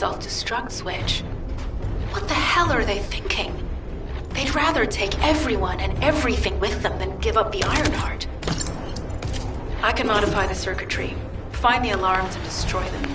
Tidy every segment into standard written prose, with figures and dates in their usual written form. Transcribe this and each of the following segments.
self-destruct switch. What the hell are they thinking? They'd rather take everyone and everything with them than give up the Ironheart. I can modify the circuitry, find the alarms and destroy them.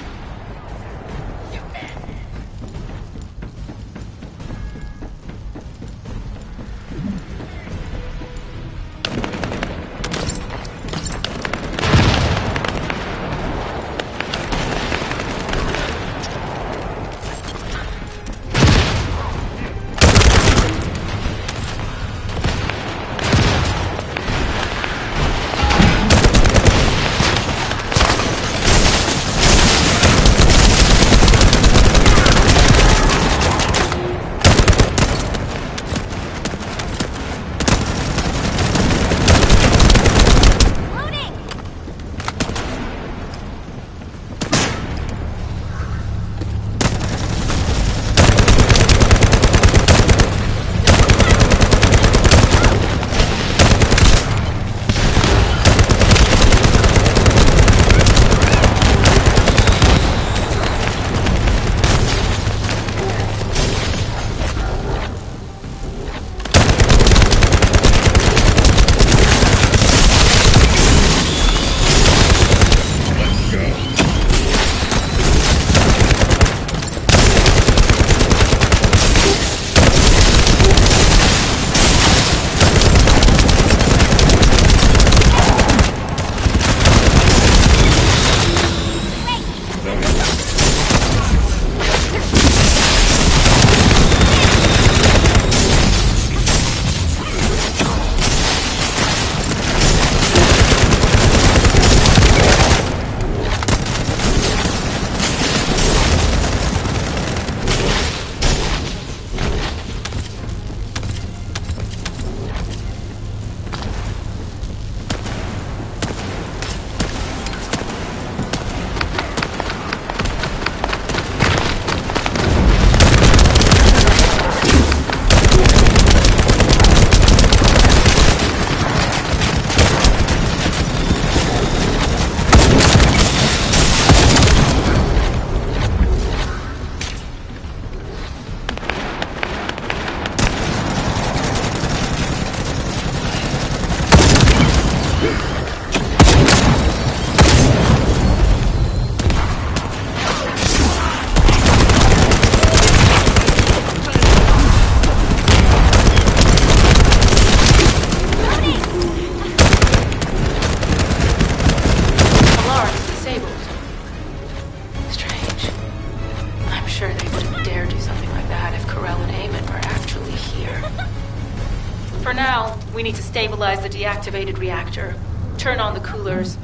For now, we need to stabilize the deactivated reactor, turn on the coolers.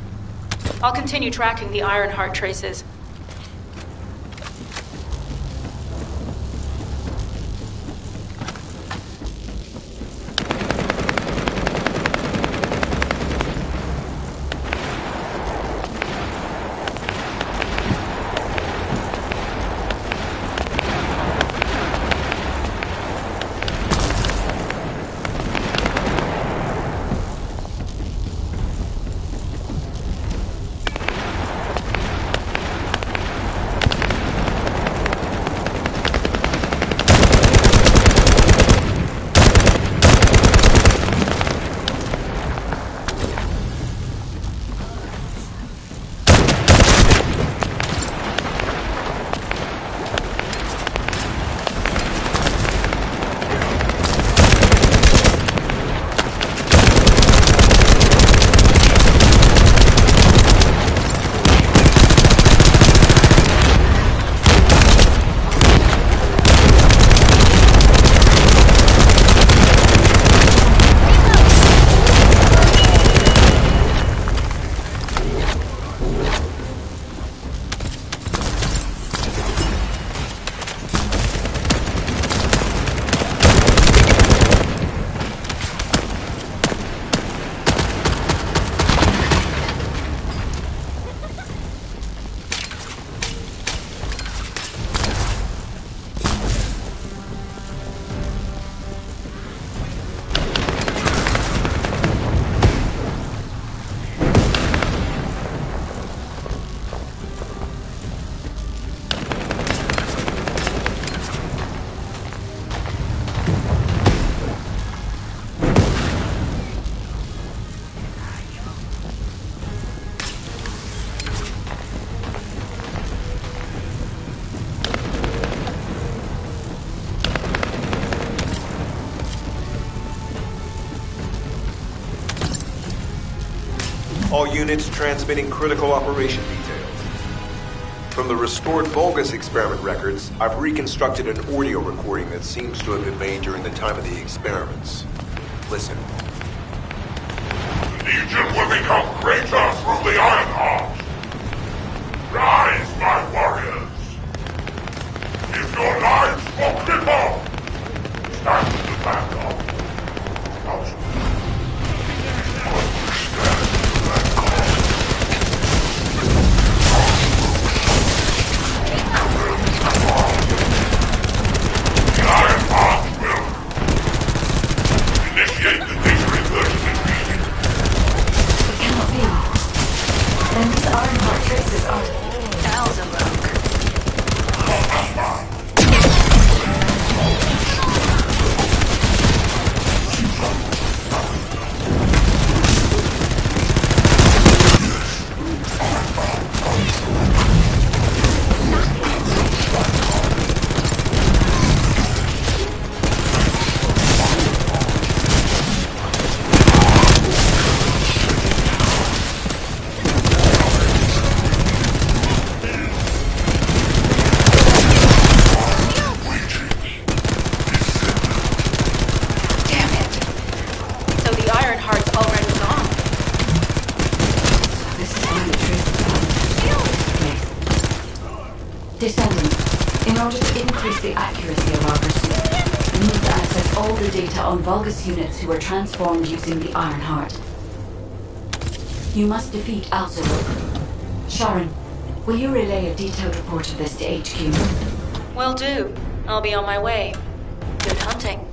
I'll continue tracking the Ironheart traces. All units transmitting critical operation details. From the restored Vulgus experiment records, I've reconstructed an audio recording that seems to have been made during the time of the experiments. Listen. The Legion will become greater through the Iron Heart. Rise, my warriors. If your lives for cripple, stand to the back of. Descendant, in order to increase the accuracy of our pursuit, we need to access all the data on Vulgus units who were transformed using the Iron Heart. You must defeat Alzaruk. Sharon, will you relay a detailed report of this to HQ? Will do. I'll be on my way. Good hunting.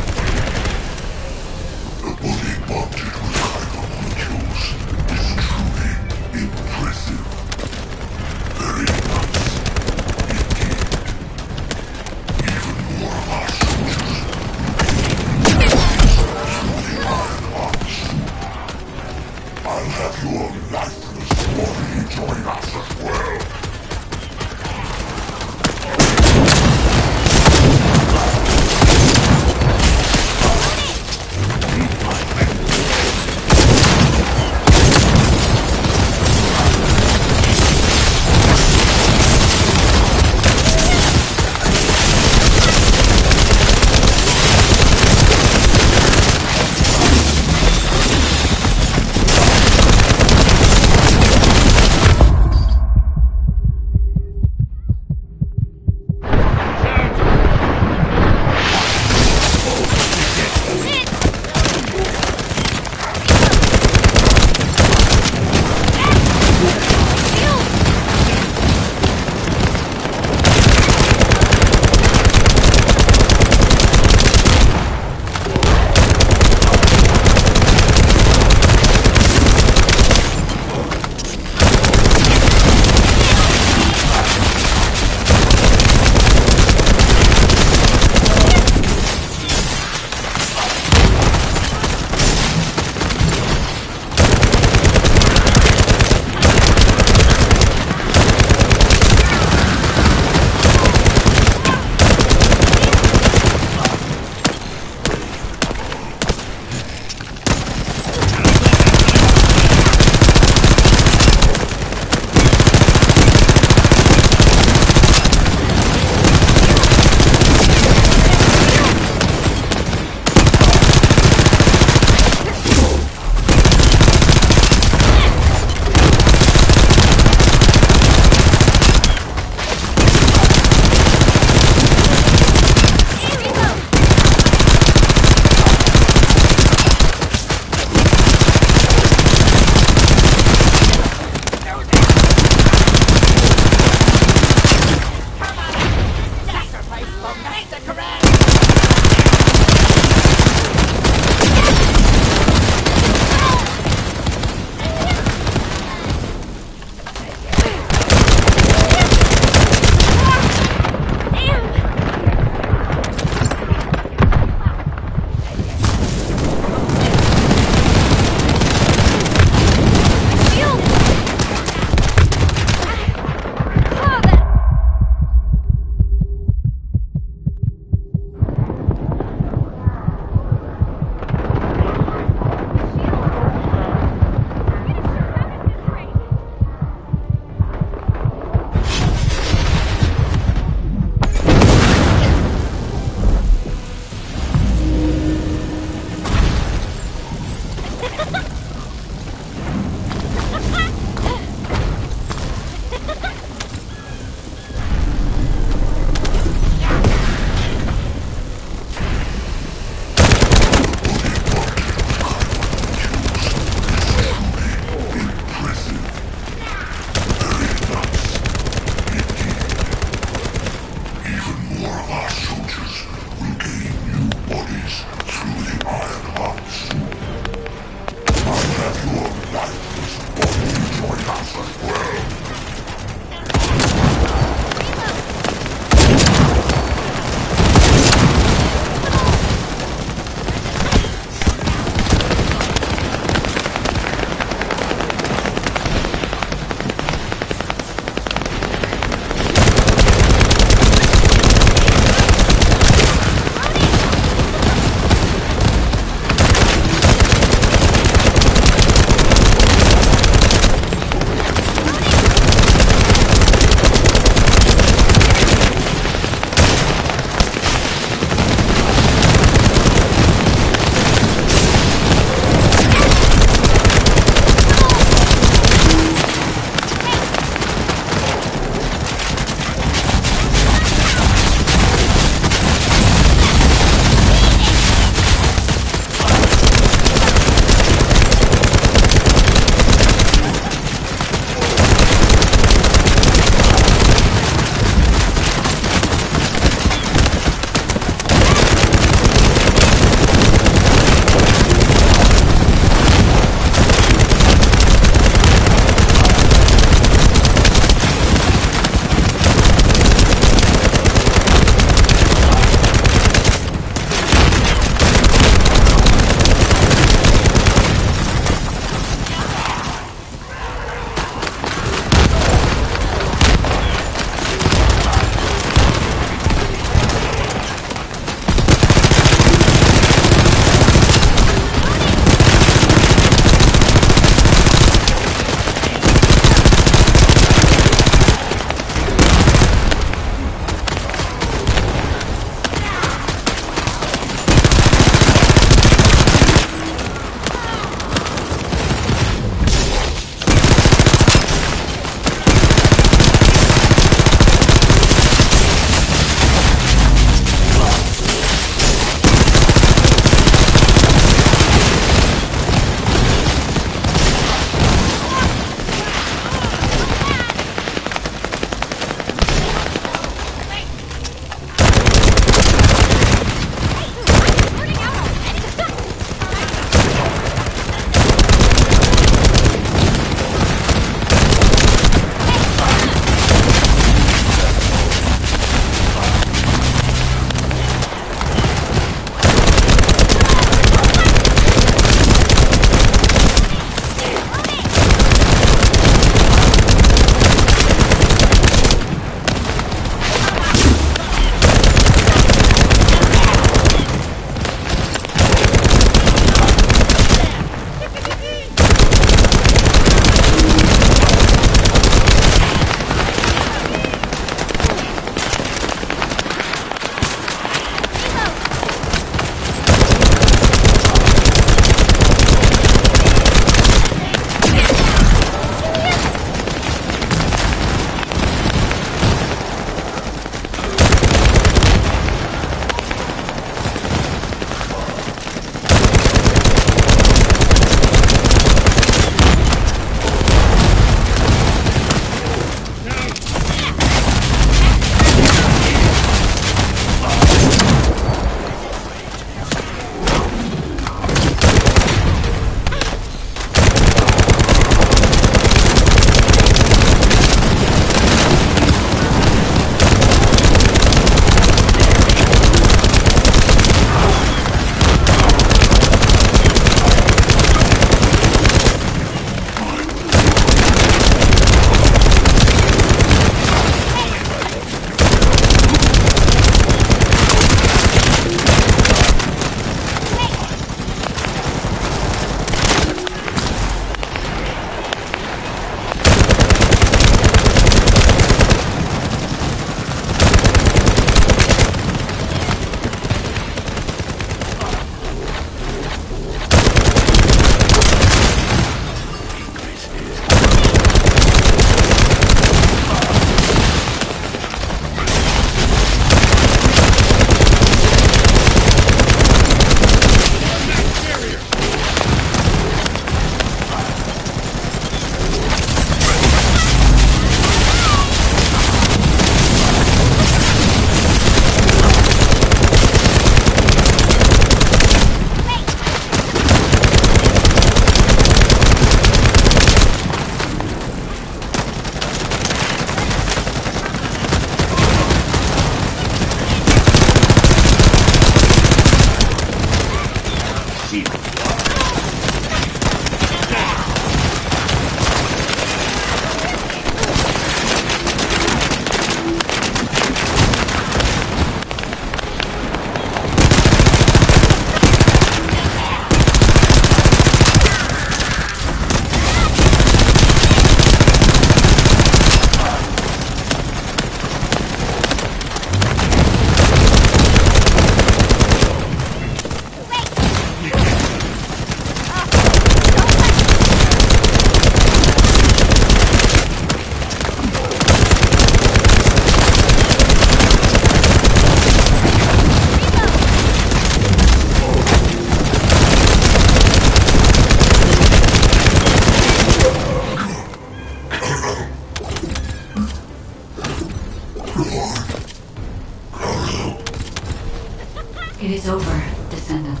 over, Descendant.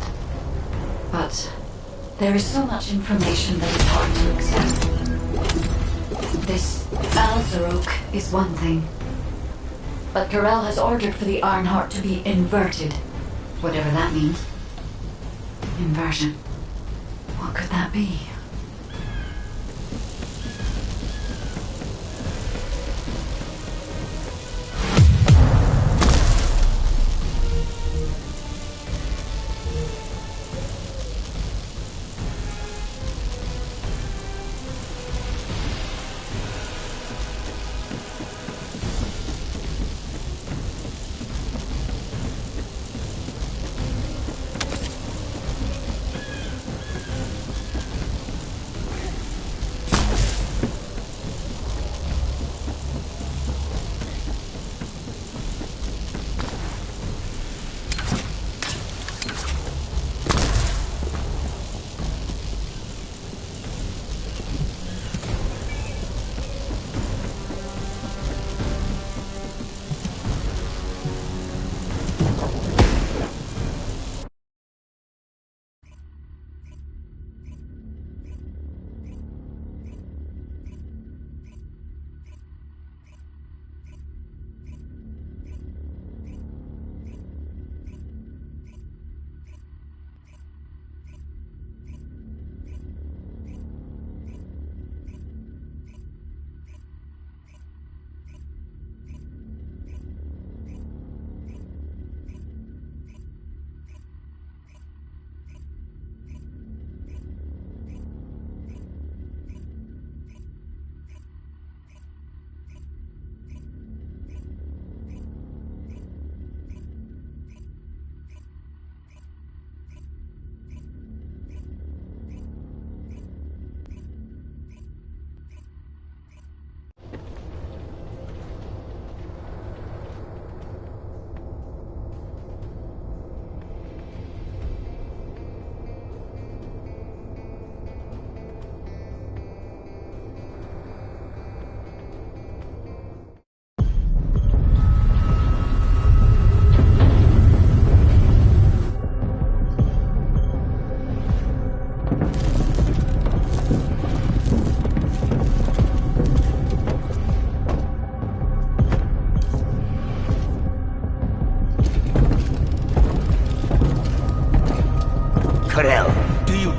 But there is so much information that is hard to accept. This Alzarok is one thing. But Corel has ordered for the Ironheart to be inverted. Whatever that means. Inversion. What could that be?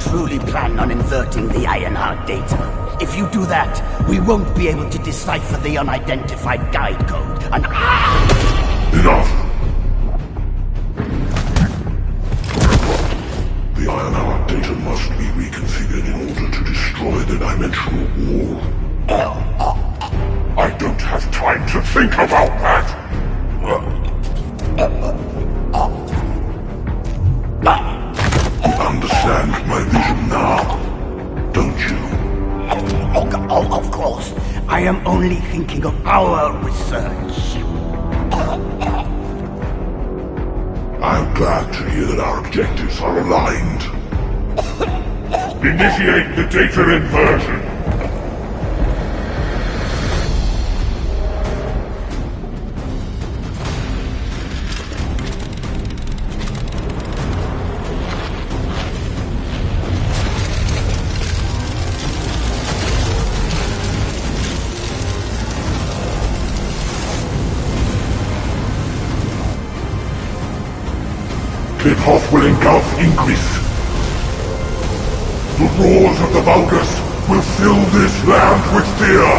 Truly plan on inverting the Ironheart data. If you do that, we won't be able to decipher the unidentified guide code. And Enough! The Ironheart data must be reconfigured in order to destroy the dimensional wall. I don't have time to think about that! You understand my vision now, don't you? Oh, of course. I am only thinking of our research. I'm glad to hear that our objectives are aligned. Initiate the data inversion. Kickoff will engulf Increase. The roars of the Vulgus will fill this land with fear!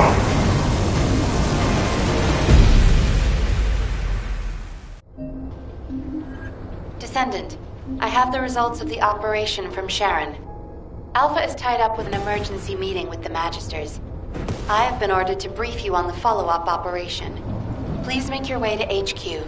Descendant, I have the results of the operation from Sharon. Alpha is tied up with an emergency meeting with the Magisters. I have been ordered to brief you on the follow-up operation. Please make your way to HQ.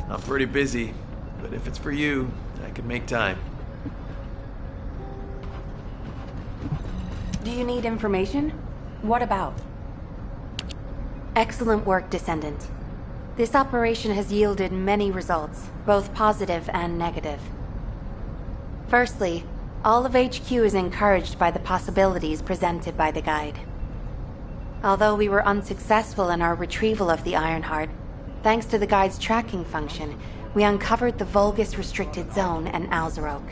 I'm pretty busy, but if it's for you, I can make time. Do you need information? What about? Excellent work, Descendant. This operation has yielded many results, both positive and negative. Firstly, all of HQ is encouraged by the possibilities presented by the guide. Although we were unsuccessful in our retrieval of the Ironheart, thanks to the guide's tracking function, we uncovered the Vulgus restricted zone and Alzarok.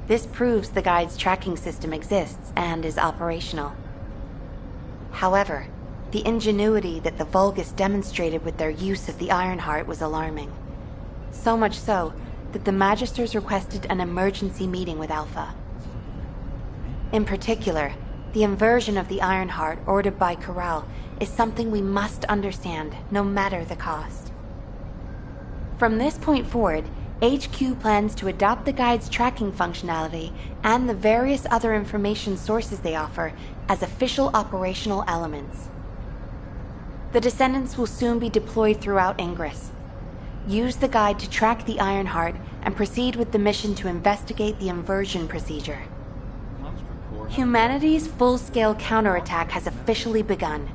This proves the guide's tracking system exists and is operational. However, the ingenuity that the Vulgus demonstrated with their use of the Ironheart was alarming. So much so that the Magisters requested an emergency meeting with Alpha. In particular, the inversion of the Ironheart ordered by Corral is something we must understand, no matter the cost. From this point forward, HQ plans to adopt the Guide's tracking functionality and the various other information sources they offer as official operational elements. The Descendants will soon be deployed throughout Ingress. Use the Guide to track the Ironheart and proceed with the mission to investigate the inversion procedure. Humanity's full-scale counterattack has officially begun.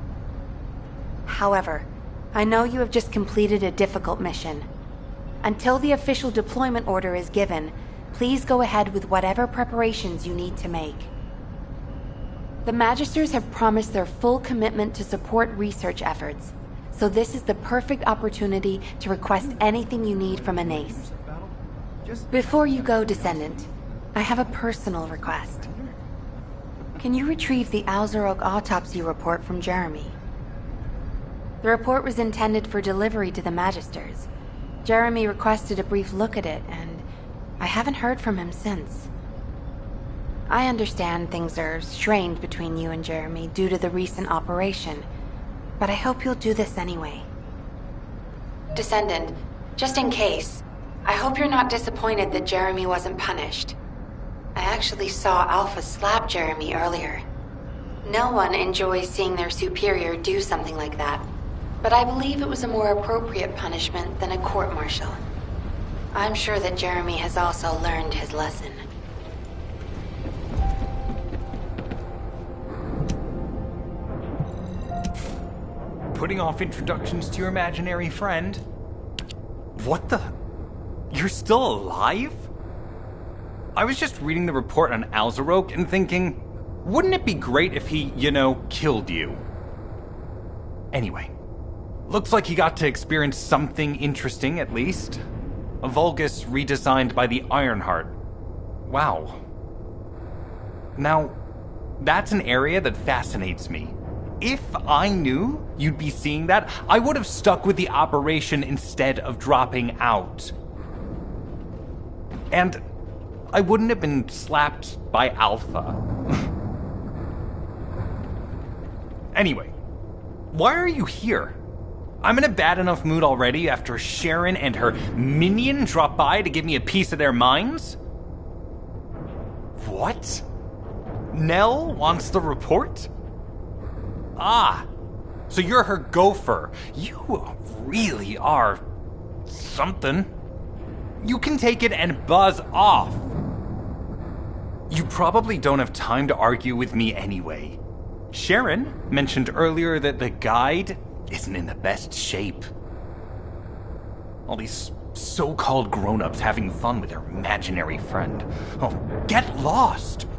However, I know you have just completed a difficult mission. Until the official deployment order is given, please go ahead with whatever preparations you need to make. The Magisters have promised their full commitment to support research efforts, so this is the perfect opportunity to request anything you need from an ace. Before you go, Descendant, I have a personal request. Can you retrieve the Alzarok autopsy report from Jeremy? The report was intended for delivery to the Magisters. Jeremy requested a brief look at it, and I haven't heard from him since. I understand things are strained between you and Jeremy due to the recent operation, but I hope you'll do this anyway. Descendant, just in case, I hope you're not disappointed that Jeremy wasn't punished. I actually saw Alpha slap Jeremy earlier. No one enjoys seeing their superior do something like that, but I believe it was a more appropriate punishment than a court-martial. I'm sure that Jeremy has also learned his lesson. Putting off introductions to your imaginary friend? What the? You're still alive? I was just reading the report on Alzarok and thinking, wouldn't it be great if he, killed you? Anyway, looks like he got to experience something interesting at least. A Vulgus redesigned by the Ironheart. Wow. Now, that's an area that fascinates me. If I knew you'd be seeing that, I would have stuck with the operation instead of dropping out. And I wouldn't have been slapped by Alpha. Anyway, why are you here? I'm in a bad enough mood already after Sharon and her minion drop by to give me a piece of their minds? What? Nell wants the report? Ah, so you're her gopher. You really are something. You can take it and buzz off. You probably don't have time to argue with me anyway. Sharon mentioned earlier that the guide isn't in the best shape. All these so-called grown-ups having fun with their imaginary friend. Oh, get lost!